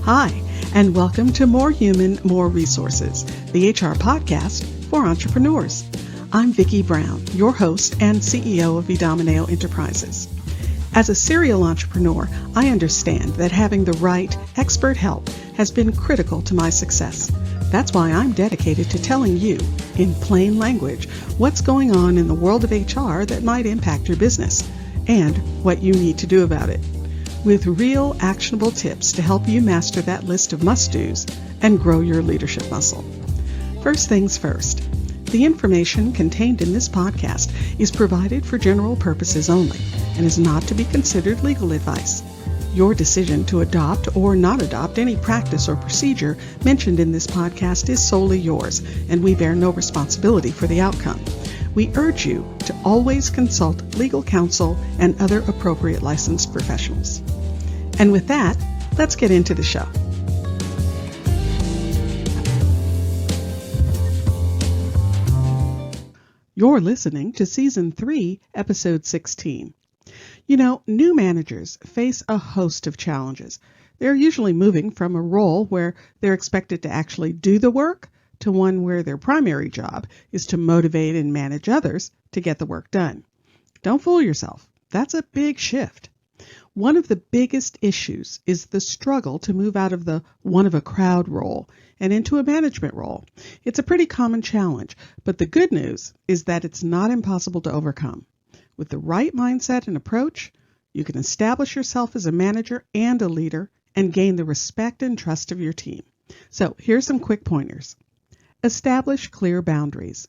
Hi, and welcome to More Human, More Resources, the HR podcast for entrepreneurs. I'm Vicki Brown, your host and CEO of Idomeneo Enterprises. As a serial entrepreneur, I understand that having the right expert help has been critical to my success. That's why I'm dedicated to telling you, in plain language, what's going on in the world of HR that might impact your business and what you need to do about it, with real actionable tips to help you master that list of must-dos and grow your leadership muscle. First things first, the information contained in this podcast is provided for general purposes only and is not to be considered legal advice. Your decision to adopt or not adopt any practice or procedure mentioned in this podcast is solely yours, and we bear no responsibility for the outcome. We urge you to always consult legal counsel and other appropriate licensed professionals. And with that, let's get into the show. You're listening to Season 3, Episode 16. You know, new managers face a host of challenges. They're usually moving from a role where they're expected to actually do the work to one where their primary job is to motivate and manage others to get the work done. Don't fool yourself. That's a big shift. One of the biggest issues is the struggle to move out of the one-of-a-crowd role and into a management role. It's a pretty common challenge, but the good news is that it's not impossible to overcome. With the right mindset and approach, you can establish yourself as a manager and a leader and gain the respect and trust of your team. So here's some quick pointers. Establish clear boundaries.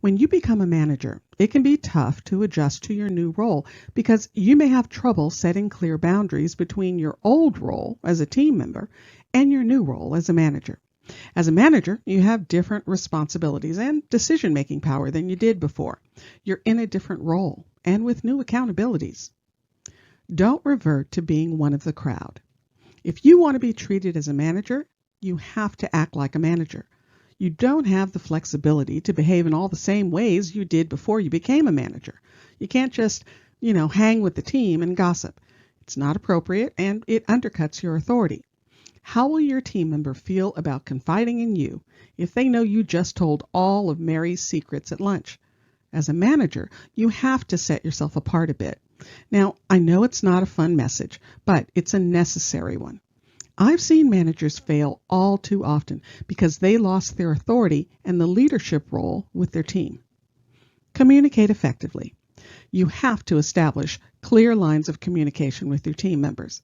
When you become a manager, it can be tough to adjust to your new role because you may have trouble setting clear boundaries between your old role as a team member and your new role as a manager. As a manager, you have different responsibilities and decision-making power than you did before. You're in a different role and with new accountabilities. Don't revert to being one of the crowd. If you want to be treated as a manager, you have to act like a manager. You don't have the flexibility to behave in all the same ways you did before you became a manager. You can't just, hang with the team and gossip. It's not appropriate and it undercuts your authority. How will your team member feel about confiding in you if they know you just told all of Mary's secrets at lunch? As a manager, you have to set yourself apart a bit. Now, I know it's not a fun message, but it's a necessary one. I've seen managers fail all too often because they lost their authority and the leadership role with their team. Communicate effectively. You have to establish clear lines of communication with your team members.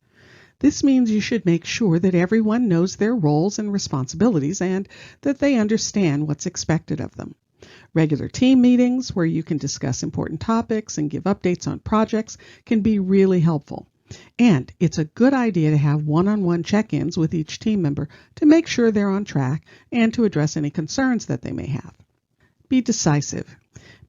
This means you should make sure that everyone knows their roles and responsibilities and that they understand what's expected of them. Regular team meetings where you can discuss important topics and give updates on projects can be really helpful. And it's a good idea to have one-on-one check-ins with each team member to make sure they're on track and to address any concerns that they may have. Be decisive.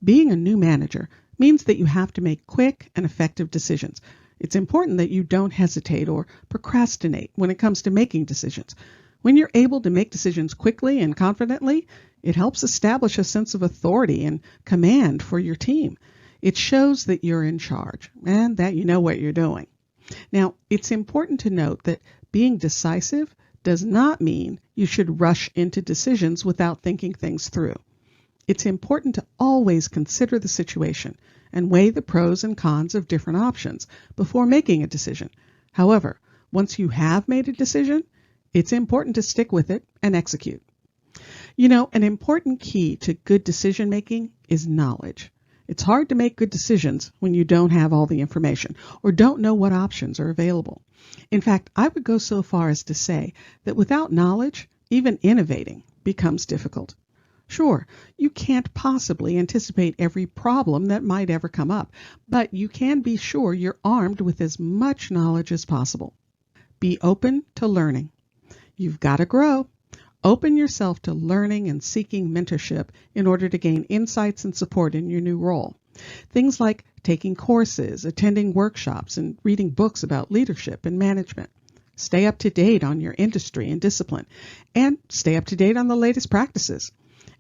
Being a new manager means that you have to make quick and effective decisions. It's important that you don't hesitate or procrastinate when it comes to making decisions. When you're able to make decisions quickly and confidently, it helps establish a sense of authority and command for your team. It shows that you're in charge and that you know what you're doing. Now, it's important to note that being decisive does not mean you should rush into decisions without thinking things through. It's important to always consider the situation and weigh the pros and cons of different options before making a decision. However, once you have made a decision, it's important to stick with it and execute. An important key to good decision making is knowledge. It's hard to make good decisions when you don't have all the information or don't know what options are available. In fact, I would go so far as to say that without knowledge, even innovating becomes difficult. Sure, you can't possibly anticipate every problem that might ever come up, but you can be sure you're armed with as much knowledge as possible. Be open to learning. You've got to grow. Open yourself to learning and seeking mentorship in order to gain insights and support in your new role. Things like taking courses, attending workshops, and reading books about leadership and management. Stay up to date on your industry and discipline, and stay up to date on the latest practices.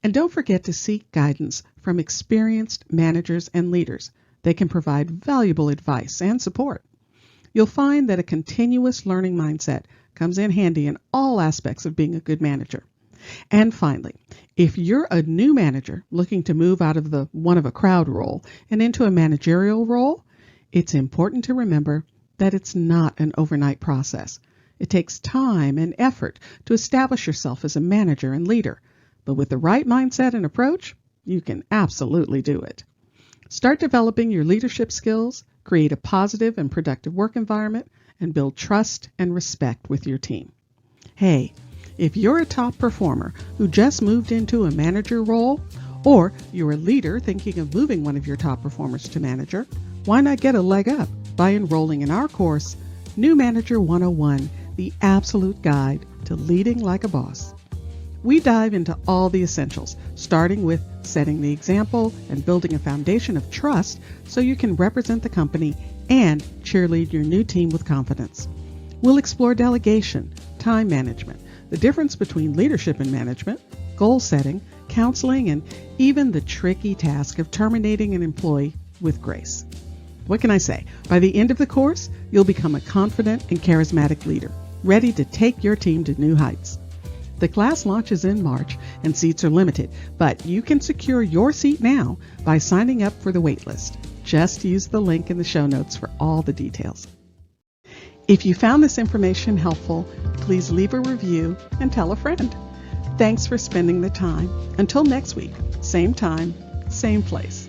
And don't forget to seek guidance from experienced managers and leaders. They can provide valuable advice and support. you'll find that a continuous learning mindset comes in handy in all aspects of being a good manager. And finally, if you're a new manager looking to move out of the one-of-a-crowd role and into a managerial role, it's important to remember that it's not an overnight process. It takes time and effort to establish yourself as a manager and leader, but with the right mindset and approach, you can absolutely do it. Start developing your leadership skills, create a positive and productive work environment, and build trust and respect with your team. Hey, if you're a top performer who just moved into a manager role, or you're a leader thinking of moving one of your top performers to manager, why not get a leg up by enrolling in our course, New Manager 101, the absolute guide to leading like a boss. We dive into all the essentials, starting with setting the example and building a foundation of trust so you can represent the company and cheerlead your new team with confidence. We'll explore delegation, time management, the difference between leadership and management, goal setting, counseling, and even the tricky task of terminating an employee with grace. What can I say? By the end of the course, you'll become a confident and charismatic leader, ready to take your team to new heights. The class launches in March and seats are limited, but you can secure your seat now by signing up for the waitlist. Just use the link in the show notes for all the details. If you found this information helpful, please leave a review and tell a friend. Thanks for spending the time. Until next week, same time, same place.